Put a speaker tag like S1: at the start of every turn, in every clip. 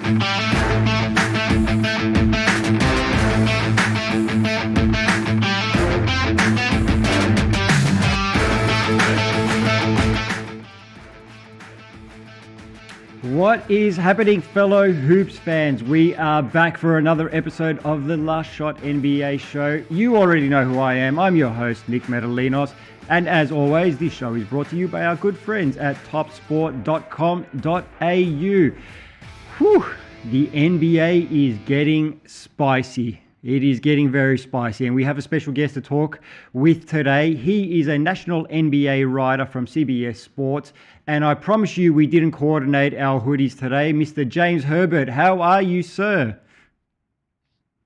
S1: What is happening, fellow Hoops fans? We are back for another episode of the Last Shot NBA show. You already know who I am. I'm your host, Nick Metallinos. And as always, this show is brought to you by our good friends at topsport.com.au. Whew, the NBA is getting spicy. It is getting very spicy, and we have a special guest to talk with today. He is a national NBA writer from CBS Sports, and I promise you we didn't coordinate our hoodies today. Mr. James Herbert, how are you, sir?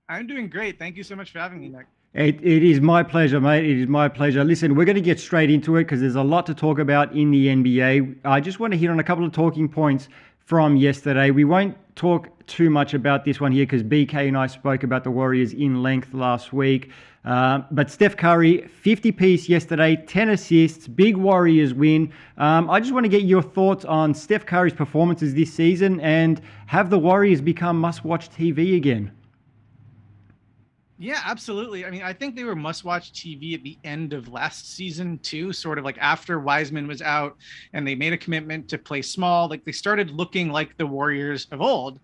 S2: I'm doing great. Thank you so much for having me, Nick.
S1: It is my pleasure, mate. It is my pleasure. Listen, we're going to get straight into it because there's a lot to talk about in the NBA. I just want to hit on a couple of talking points from yesterday. We won't talk too much about this one here because BK and I spoke about the Warriors in length last week. But Steph Curry, 50-piece yesterday, 10 assists, big Warriors win. I just want to get your thoughts on Steph Curry's performances this season, and have the Warriors become must-watch TV again?
S2: Yeah, absolutely. I mean, I think they were must-watch TV at the end of last season too, sort of like after Wiseman was out and they made a commitment to play small. Like they started looking like the Warriors of old.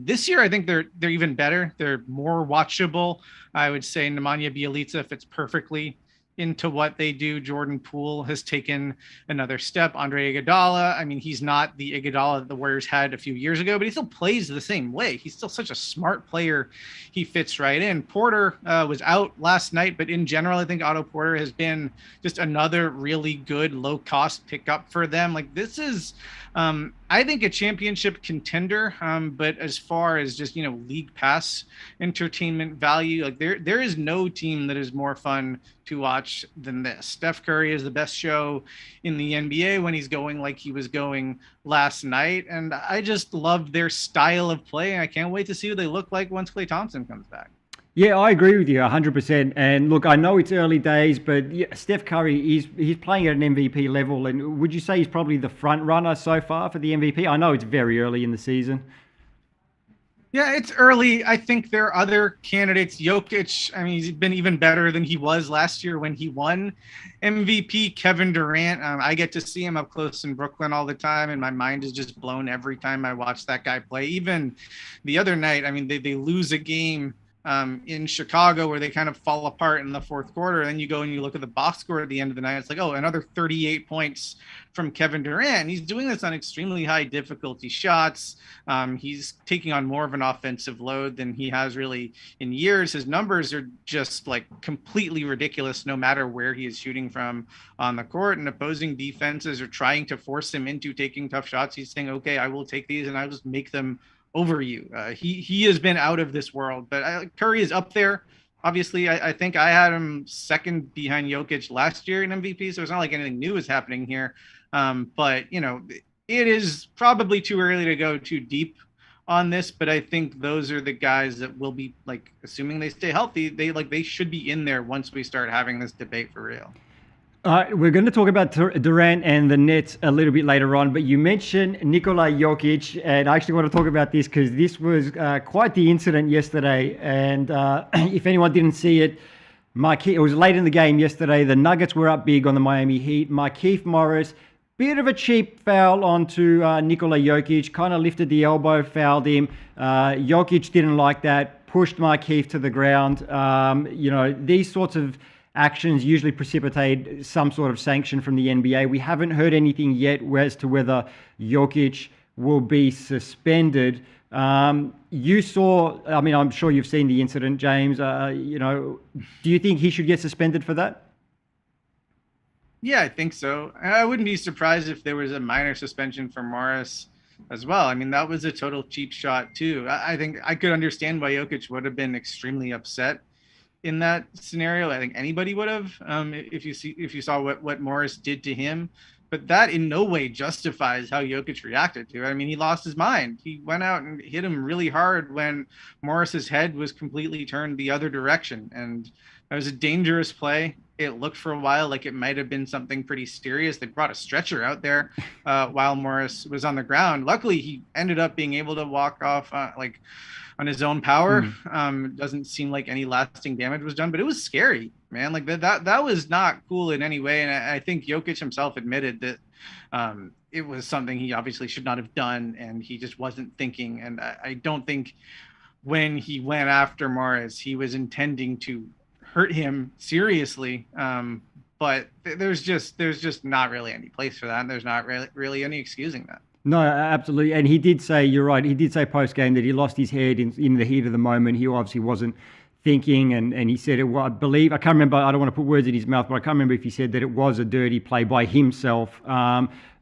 S2: This year, I think they're even better. They're more watchable. I would say Nemanja Bjelica fits perfectly into what they do. Jordan Poole has taken another step. Andre Iguodala, I mean, he's not the Iguodala that the Warriors had a few years ago, but he still plays the same way. He's still such a smart player. He fits right in. Porter was out last night, but in general, I think Otto Porter has been just another really good low-cost pickup for them. Like this is, I think, a championship contender, but as far as just, league pass entertainment value, like there is no team that is more fun to watch than this. Steph Curry is the best show in the NBA when he's going like he was going last night. And I just love their style of play. And I can't wait to see what they look like once Klay Thompson comes back.
S1: Yeah, I agree with you 100%. And look, I know it's early days, but yeah, Steph Curry, he's playing at an MVP level. And would you say he's probably the front runner so far for the MVP? I know it's very early in the season.
S2: Yeah, it's early. I think there are other candidates. Jokic, I mean, he's been even better than he was last year when he won MVP. Kevin Durant, I get to see him up close in Brooklyn all the time, and my mind is just blown every time I watch that guy play. Even the other night, I mean, they lose a game in Chicago where they kind of fall apart in the fourth quarter. And then you go and you look at the box score at the end of the night. It's like, oh, another 38 points from Kevin Durant. He's doing this on extremely high difficulty shots. He's taking on more of an offensive load than he has really in years. His numbers are just like completely ridiculous, no matter where he is shooting from on the court, and opposing defenses are trying to force him into taking tough shots. He's saying, okay, I will take these and I'll just make them over you. He has been out of this world, but Curry is up there. Obviously, I think I had him second behind Jokic last year in MVP, so it's not like anything new is happening here. But it is probably too early to go too deep on this, but I think those are the guys that will be, like, assuming they stay healthy, they should be in there once we start having this debate for real.
S1: We're going to talk about Durant and the Nets a little bit later on, but you mentioned Nikola Jokic, and I actually want to talk about this because this was quite the incident yesterday. And if anyone didn't see it, it was late in the game yesterday. The Nuggets were up big on the Miami Heat. Markieff Morris, bit of a cheap foul onto Nikola Jokic, kind of lifted the elbow, fouled him. Jokic didn't like that, pushed Markieff to the ground. These sorts of actions usually precipitate some sort of sanction from the NBA. We haven't heard anything yet as to whether Jokic will be suspended. You saw, I mean, I'm sure you've seen the incident, James. Do you think he should get suspended for that?
S2: Yeah, I think so. I wouldn't be surprised if there was a minor suspension for Morris as well. I mean, that was a total cheap shot too. I think I could understand why Jokic would have been extremely upset in that scenario. I think anybody would have, if you saw what Morris did to him. But that in no way justifies how Jokic reacted to it. I mean, he lost his mind. He went out and hit him really hard when Morris's head was completely turned the other direction. And It was a dangerous play. It looked for a while like it might have been something pretty serious. They brought a stretcher out there while Morris was on the ground. Luckily, he ended up being able to walk off like on his own power. Doesn't seem like any lasting damage was done, but it was scary, man. Like that was not cool in any way. And I think Jokic himself admitted that it was something he obviously should not have done, and he just wasn't thinking. And I don't think when he went after Morris, he was intending to hurt him seriously. But there's just not really any place for that, and there's not really any excusing that.
S1: No, absolutely. And he did say, you're right, he did say post-game that he lost his head in the heat of the moment. He obviously wasn't thinking, and he said, I believe, I can't remember, I don't want to put words in his mouth, but I can't remember if he said that it was a dirty play by himself.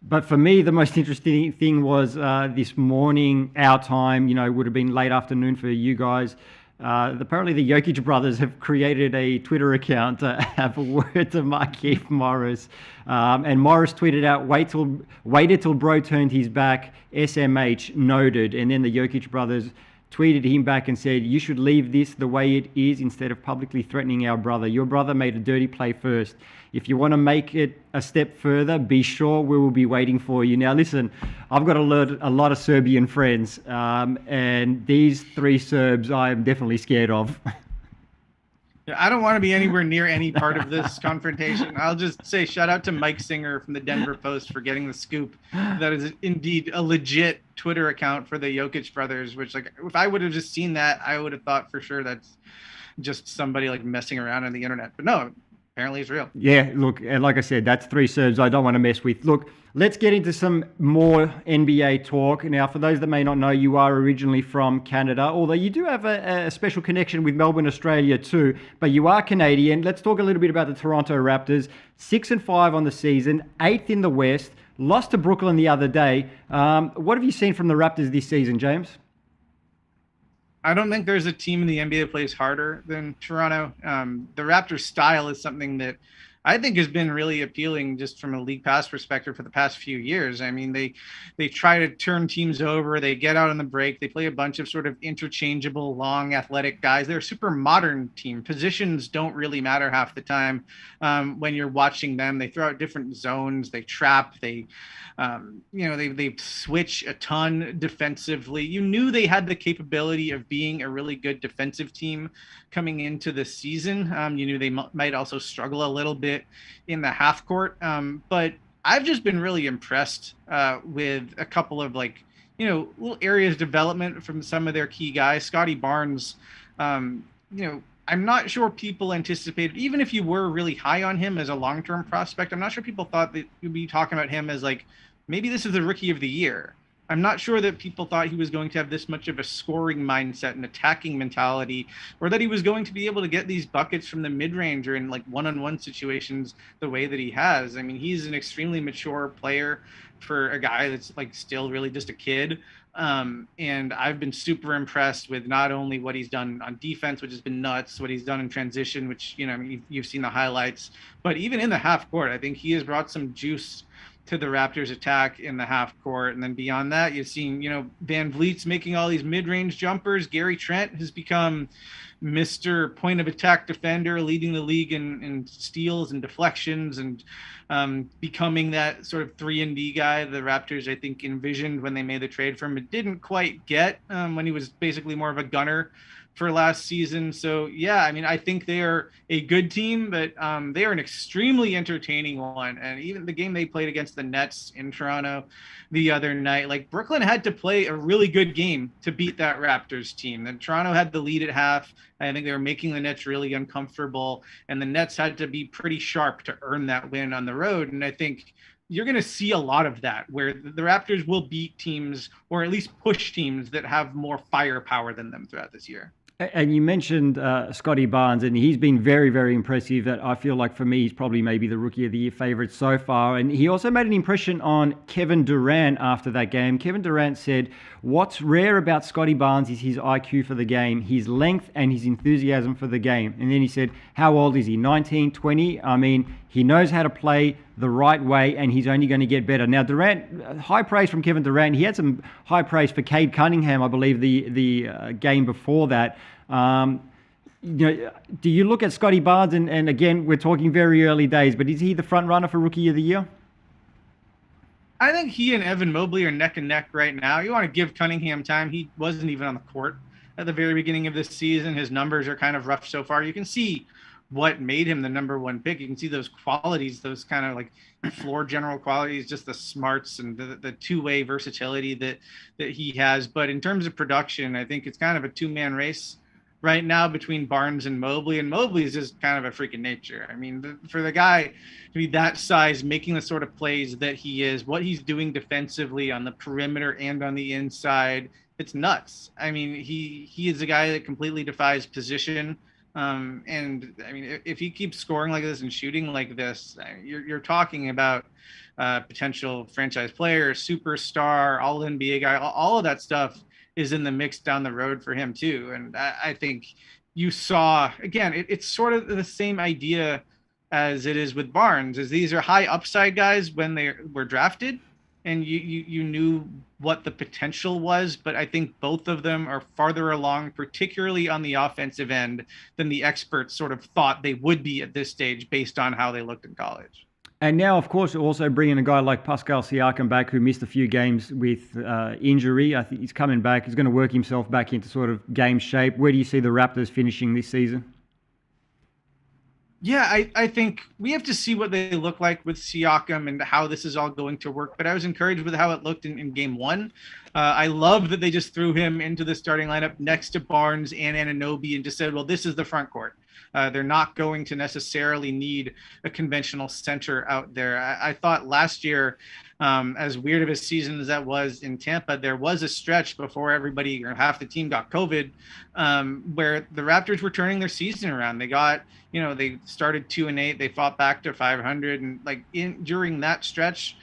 S1: But for me, the most interesting thing was this morning, our time, would have been late afternoon for you guys. Apparently the Jokic brothers have created a Twitter account to have a word to Markieff Morris. And Morris tweeted out, waited till bro turned his back, SMH, noted. And then the Jokic brothers tweeted him back and said, you should leave this the way it is instead of publicly threatening our brother. Your brother made a dirty play first. If you want to make it a step further, be sure we will be waiting for you. Now, listen, I've got a lot of Serbian friends, and these three Serbs I am definitely scared of.
S2: Yeah, I don't want to be anywhere near any part of this confrontation. I'll just say shout out to Mike Singer from the Denver Post for getting the scoop. That is indeed a legit Twitter account for the Jokic brothers, which, like, if I would have just seen that, I would have thought for sure that's just somebody like messing around on the internet. But no, apparently it's real.
S1: Yeah, look, and like I said, that's three Serbs I don't want to mess with. Look, let's get into some more NBA talk. Now, for those that may not know, you are originally from Canada, although you do have a special connection with Melbourne, Australia too, but you are Canadian. Let's talk a little bit about the Toronto Raptors. 6-5 on the season, 8th in the West, lost to Brooklyn the other day. What have you seen from the Raptors this season, James?
S2: I don't think there's a team in the NBA that plays harder than Toronto. The Raptors style is something that I think has been really appealing just from a league pass perspective for the past few years. I mean, they try to turn teams over. They get out on the break. They play a bunch of sort of interchangeable, long, athletic guys. They're a super modern team. Positions don't really matter half the time when you're watching them. They throw out different zones. They trap. They switch a ton defensively. You knew they had the capability of being a really good defensive team coming into the season. You knew they might also struggle a little bit in the half court. But I've just been really impressed with a couple of little areas of development from some of their key guys. Scotty Barnes, I'm not sure people anticipated, even if you were really high on him as a long-term prospect, I'm not sure people thought that you'd be talking about him as like, maybe this is the rookie of the year. I'm not sure that people thought he was going to have this much of a scoring mindset and attacking mentality, or that he was going to be able to get these buckets from the mid-range or in like one-on-one situations the way that he has. I mean, he's an extremely mature player for a guy that's like still really just a kid. And I've been super impressed with not only what he's done on defense, which has been nuts, what he's done in transition, which, you've seen the highlights, but even in the half court, I think he has brought some juice to the Raptors attack in the half court. And then beyond that, you've seen, Van Vliet's making all these mid-range jumpers. Gary Trent has become Mr. point of attack defender, leading the league in steals and deflections, and becoming that sort of 3-and-D guy the Raptors, I think, envisioned when they made the trade for him. It didn't quite get when he was basically more of a gunner for last season. So yeah, I mean, I think they are a good team, but they are an extremely entertaining one. And even the game they played against the Nets in Toronto the other night, like, Brooklyn had to play a really good game to beat that Raptors team. Then Toronto had the lead at half. I think they were making the Nets really uncomfortable, and the Nets had to be pretty sharp to earn that win on the road. And I think you're going to see a lot of that, where the Raptors will beat teams, or at least push teams, that have more firepower than them throughout this year.
S1: And you mentioned Scotty Barnes, and he's been very, very impressive. That I feel like, for me, he's probably maybe the Rookie of the Year favorite so far. And he also made an impression on Kevin Durant after that game. Kevin Durant said, what's rare about Scotty Barnes is his IQ for the game, his length, and his enthusiasm for the game. And then he said, how old is he? 19, 20? I mean, he knows how to play the right way, and he's only going to get better. Now, Durant, high praise from Kevin Durant. He had some high praise for Cade Cunningham, I believe, the game before that. do you look at Scotty Barnes and again, we're talking very early days, but is he the front runner for Rookie of the Year?
S2: I think he and Evan Mobley are neck and neck right now. You want to give Cunningham time. He wasn't even on the court at the very beginning of this season. His numbers are kind of rough so far. You can see what made him the number one pick. You can see those qualities, those kind of like floor general qualities, just the smarts and the two-way versatility that he has. But in terms of production, I think it's kind of a two-man race right now between Barnes and Mobley is just kind of a freaking nature. I mean, for the guy to be that size, making the sort of plays that he is, what he's doing defensively on the perimeter and on the inside, it's nuts. I mean, he is a guy that completely defies position. And I mean, if he keeps scoring like this and shooting like this, you're talking about potential franchise player, superstar, all NBA guy, all of that stuff is in the mix down the road for him too. And I think you saw, again, it's sort of the same idea as it is with Barnes, is these are high upside guys when they were drafted and you knew what the potential was, but I think both of them are farther along, particularly on the offensive end, than the experts sort of thought they would be at this stage based on how they looked in college.
S1: And now, of course, also bringing a guy like Pascal Siakam back, who missed a few games with injury. I think he's coming back. He's going to work himself back into sort of game shape. Where do you see the Raptors finishing this season?
S2: Yeah, I think we have to see what they look like with Siakam and how this is all going to work. But I was encouraged with how it looked in game one. I love that they just threw him into the starting lineup next to Barnes and Anunoby and just said, well, this is the front court. They're not going to necessarily need a conventional center out there. I thought last year, as weird of a season as that was in Tampa, there was a stretch before everybody or half the team got COVID, where the Raptors were turning their season around. They got, they started 2-8, they fought back to 500, and during that stretch,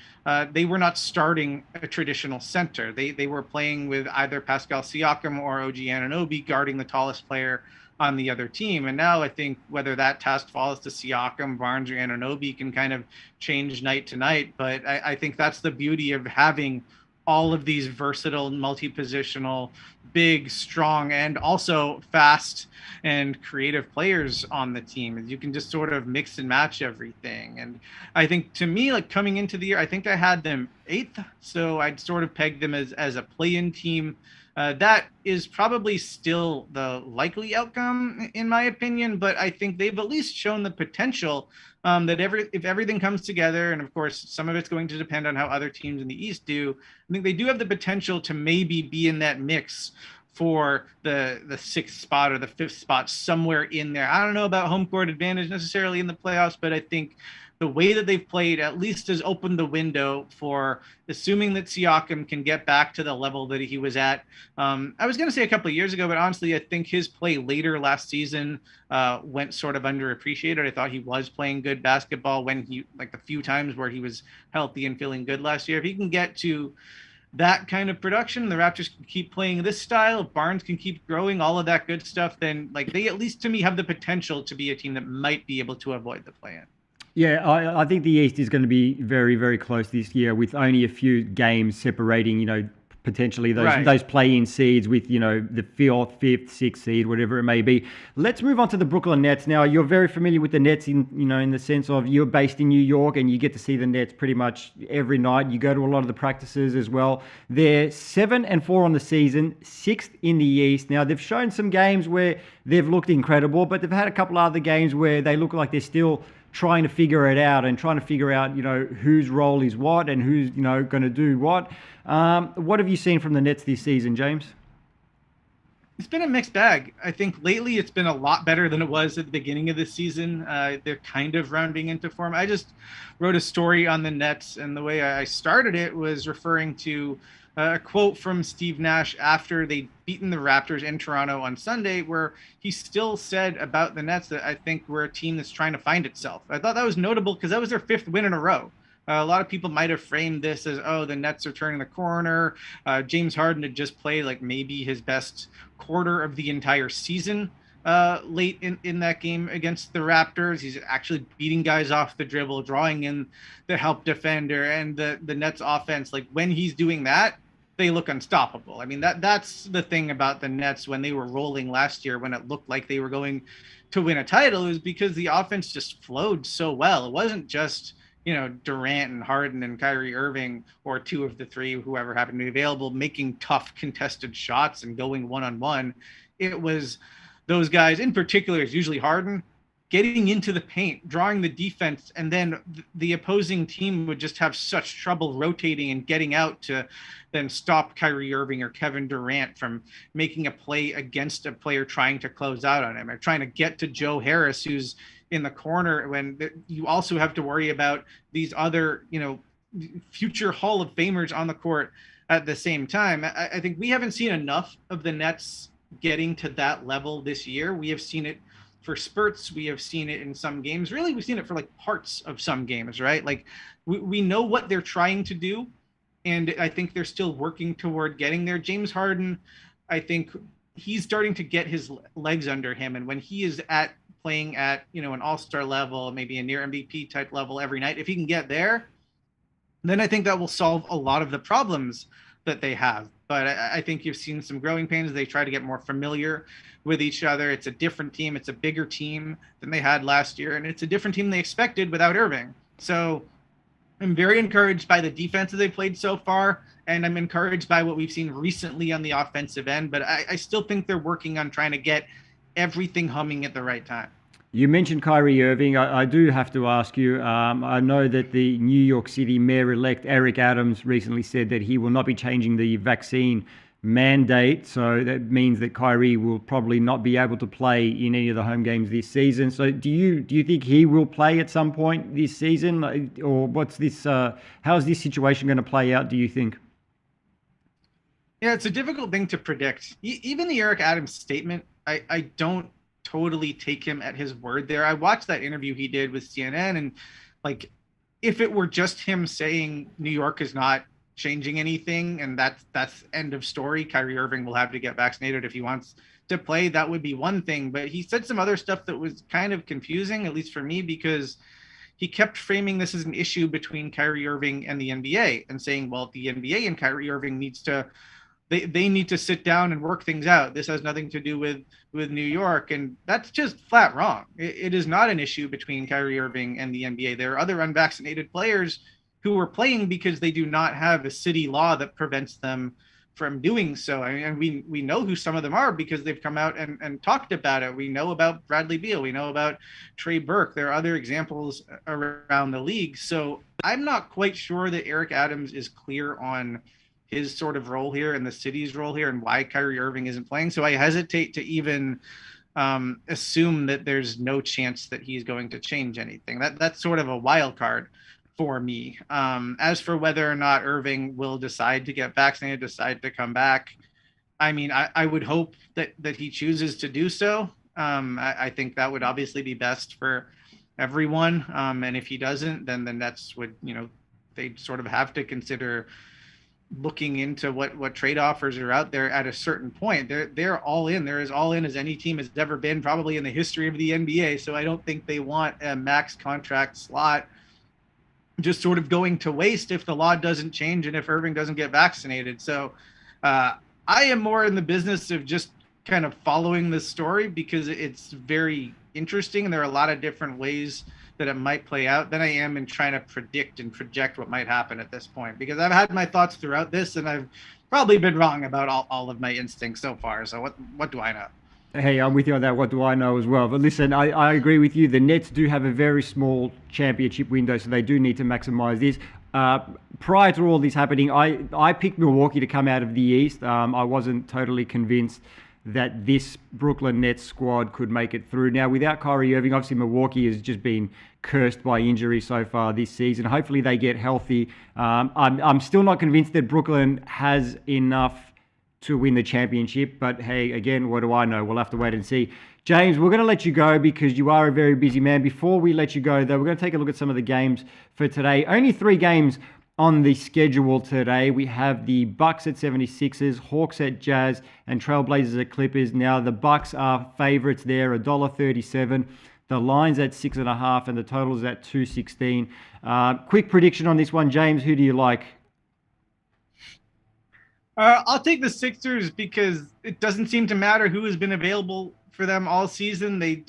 S2: they were not starting a traditional center. They were playing with either Pascal Siakam or OG Anunoby guarding the tallest player on the other team. And now I think whether that task falls to Siakam, Barnes, or Anunoby can kind of change night to night. But I think that's the beauty of having all of these versatile, multi-positional, big, strong, and also fast and creative players on the team. You can just sort of mix and match everything. And I think, to me, like coming into the year, I think I had them 8th. So I'd sort of pegged them as a play-in team. That is probably still the likely outcome, in my opinion, but I think they've at least shown the potential that if everything comes together, and of course, some of it's going to depend on how other teams in the East do, I think they do have the potential to maybe be in that mix for the 6th spot or the 5th spot, somewhere in there. I don't know about home court advantage necessarily in the playoffs, but I think the way that they've played at least has opened the window for assuming that Siakam can get back to the level that he was at. I was going to say a couple of years ago, but honestly, I think his play later last season went sort of underappreciated. I thought he was playing good basketball when the few times where he was healthy and feeling good last year. If he can get to that kind of production, the Raptors can keep playing this style, Barnes can keep growing, all of that good stuff, then they at least to me have the potential to be a team that might be able to avoid the play-in.
S1: Yeah, I think the East is going to be very, very close this year with only a few games separating, potentially those play-in seeds with, the 4th, 5th, 6th seed, whatever it may be. Let's move on to the Brooklyn Nets. Now, you're very familiar with the Nets in the sense of you're based in New York and you get to see the Nets pretty much every night. You go to a lot of the practices as well. They're 7-4 on the season, 6th in the East. Now, they've shown some games where they've looked incredible, but they've had a couple other games where they look like they're still trying to figure it out and trying to figure out, whose role is what and who's, going to do what. What have you seen from the Nets this season, James?
S2: It's been a mixed bag. I think lately it's been a lot better than it was at the beginning of the season. They're kind of rounding into form. I just wrote a story on the Nets, and the way I started it was referring to a quote from Steve Nash after they'd beaten the Raptors in Toronto on Sunday, where he still said about the Nets that I think we're a team that's trying to find itself. I thought that was notable because that was their 5th win in a row. A lot of people might have framed this as, the Nets are turning the corner. James Harden had just played maybe his best quarter of the entire season late in that game against the Raptors. He's actually beating guys off the dribble, drawing in the help defender, and the Nets offense. When he's doing that, they look unstoppable. I mean, that's the thing about the Nets when they were rolling last year, when it looked like they were going to win a title, is because the offense just flowed so well. It wasn't just, Durant and Harden and Kyrie Irving, or two of the three, whoever happened to be available, making tough contested shots and going one-on-one. It was those guys, in particular, is usually Harden, getting into the paint, drawing the defense, and then the opposing team would just have such trouble rotating and getting out to then stop Kyrie Irving or Kevin Durant from making a play against a player trying to close out on him, or trying to get to Joe Harris, who's in the corner, when you also have to worry about these other, future Hall of Famers on the court at the same time. I think we haven't seen enough of the Nets getting to that level this year. We have seen it for spurts. We have seen it in some games. Really, we've seen it for like parts of some games, right? Like we know what they're trying to do, and I think they're still working toward getting there. James Harden, I think he's starting to get his legs under him, and when he is playing at an all-star level, maybe a near MVP type level every night, if he can get there, then I think that will solve a lot of the problems that they have. But I think you've seen some growing pains. They try to get more familiar with each other. It's a different team. It's a bigger team than they had last year, and it's a different team they expected without Irving. So I'm very encouraged by the defense that they've played so far, and I'm encouraged by what we've seen recently on the offensive end. But I still think they're working on trying to get everything humming at the right time.
S1: You mentioned Kyrie Irving. I do have to ask you, I know that the New York City mayor-elect Eric Adams recently said that he will not be changing the vaccine mandate. So that means that Kyrie will probably not be able to play in any of the home games this season. So do you think he will play at some point this season? Or what's this, how is this situation going to play out, do you think?
S2: Yeah, it's a difficult thing to predict. Even the Eric Adams statement, I don't totally take him at his word there. I watched that interview he did with CNN, and like, if it were just him saying New York is not changing anything and that's end of story, Kyrie Irving will have to get vaccinated if he wants to play, that would be one thing. But he said some other stuff that was kind of confusing, at least for me, because he kept framing this as an issue between Kyrie Irving and the NBA, and saying, well, the NBA and Kyrie Irving they need to sit down and work things out. This has nothing to do with New York. And that's just flat wrong. It is not an issue between Kyrie Irving and the NBA. There are other unvaccinated players who are playing because they do not have a city law that prevents them from doing so. I mean, we know who some of them are because they've come out and talked about it. We know about Bradley Beal. We know about Trey Burke. There are other examples around the league. So I'm not quite sure that Eric Adams is clear on his sort of role here and the city's role here and why Kyrie Irving isn't playing. So I hesitate to even assume that there's no chance that he's going to change anything. That's sort of a wild card for me. As for whether or not Irving will decide to get vaccinated, decide to come back, I mean, I would hope that he chooses to do so. I think that would obviously be best for everyone. And if he doesn't, then the Nets would, they'd sort of have to consider looking into what trade offers are out there at a certain point. They're all in. They're as all in as any team has ever been, probably in the history of the NBA. So I don't think they want a max contract slot just sort of going to waste if the law doesn't change and if Irving doesn't get vaccinated. So I am more in the business of just kind of following this story because it's very interesting and there are a lot of different ways that it might play out than I am in trying to predict and project what might happen at this point, because I've had my thoughts throughout this and I've probably been wrong about all of my instincts so far. So what do I know?
S1: Hey, I'm with you on that. What do I know as well? But listen, I agree with you. The Nets do have a very small championship window, so they do need to maximize this. Prior to all this happening, I picked Milwaukee to come out of the East. I wasn't totally convinced that this Brooklyn Nets squad could make it through. Now, without Kyrie Irving, obviously Milwaukee has just been cursed by injury so far this season. Hopefully they get healthy. I'm still not convinced that Brooklyn has enough to win the championship, but hey, again, what do I know? We'll have to wait and see. James, we're going to let you go because you are a very busy man. Before we let you go, though, we're going to take a look at some of the games for today. Only 3 games on the schedule today. We have the Bucks at 76ers, Hawks at Jazz, and Trailblazers at Clippers. Now, the Bucks are favorites there, $1.37. The line's at 6.5, and the total's at 216. Quick prediction on this one, James. Who do you like?
S2: I'll take the Sixers because it doesn't seem to matter who has been available for them all season. They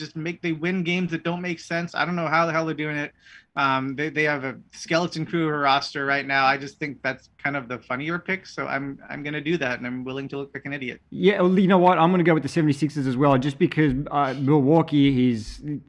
S2: win games that don't make sense. I don't know how the hell they're doing it. They have a skeleton crew roster right now. I just think that's kind of the funnier pick. So I'm going to do that, and I'm willing to look like an idiot.
S1: Yeah, well, you know what? I'm going to go with the 76ers as well, just because Milwaukee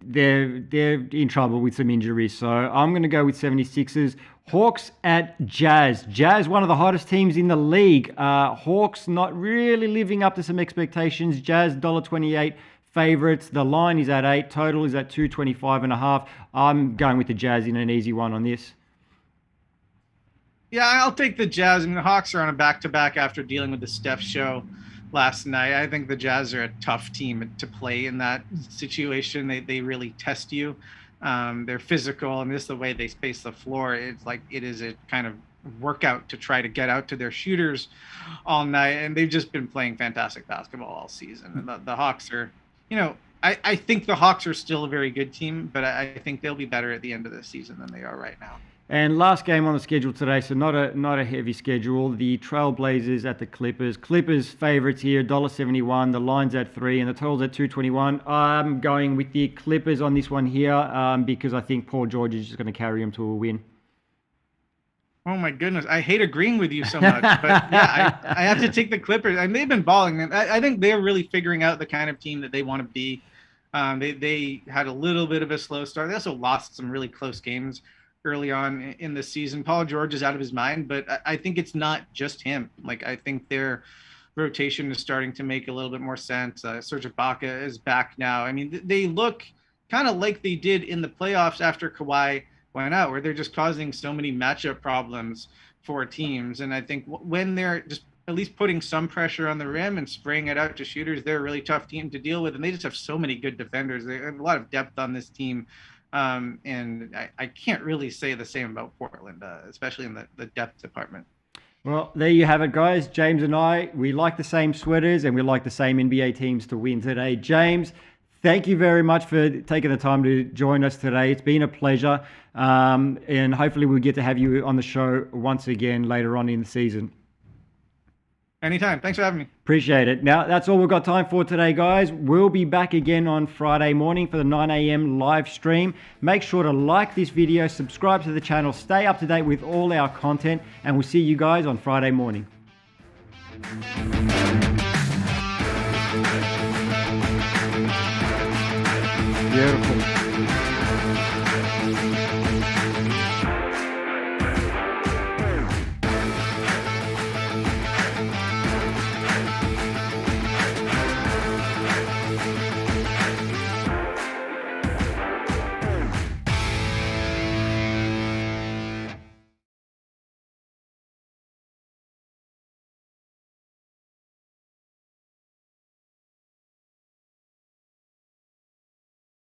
S1: they're in trouble with some injuries. So I'm going to go with 76ers. Hawks at Jazz. Jazz, one of the hottest teams in the league. Hawks not really living up to some expectations. Jazz $1.28 favorites. The line is at 8. Total is at 225.5. I'm going with the Jazz in an easy one on this.
S2: Yeah, I'll take the Jazz. I mean, the Hawks are on a back-to-back after dealing with the Steph show last night. I think the Jazz are a tough team to play in that situation. They really test you. They're physical, and this is the way they space the floor. It's like it is a kind of workout to try to get out to their shooters all night, and they've just been playing fantastic basketball all season. And the Hawks are, I think the Hawks are still a very good team, but I think they'll be better at the end of the season than they are right now.
S1: And last game on the schedule today, so not a heavy schedule. The Trailblazers at the Clippers. Clippers favorites here, $1.71. The line's at 3 and the total's at 221. I'm going with the Clippers on this one here because I think Paul George is just going to carry them to a win.
S2: Oh my goodness, I hate agreeing with you so much, but yeah, I have to take the Clippers. And they've been balling, man. I think they're really figuring out the kind of team that they want to be. They had a little bit of a slow start. They also lost some really close games early on in the season. Paul George is out of his mind, but I think it's not just him. Like, I think their rotation is starting to make a little bit more sense. Serge Ibaka is back now. I mean, they look kind of like they did in the playoffs after Kawhi went out, where they're just causing so many matchup problems for teams. And I think when they're just at least putting some pressure on the rim and spraying it out to shooters, they're a really tough team to deal with. And they just have so many good defenders. They have a lot of depth on this team. And I can't really say the same about Portland, especially in the depth department.
S1: Well, there you have it, guys. James and I, we like the same sweaters and we like the same NBA teams to win today. James, thank you very much for taking the time to join us today. It's been a pleasure. And hopefully we'll get to have you on the show once again later on in the season.
S2: Anytime. Thanks for having me.
S1: Appreciate it. Now, that's all we've got time for today, guys. We'll be back again on Friday morning for the 9 a.m. live stream. Make sure to like this video, subscribe to the channel, stay up to date with all our content, and we'll see you guys on Friday morning. Beautiful.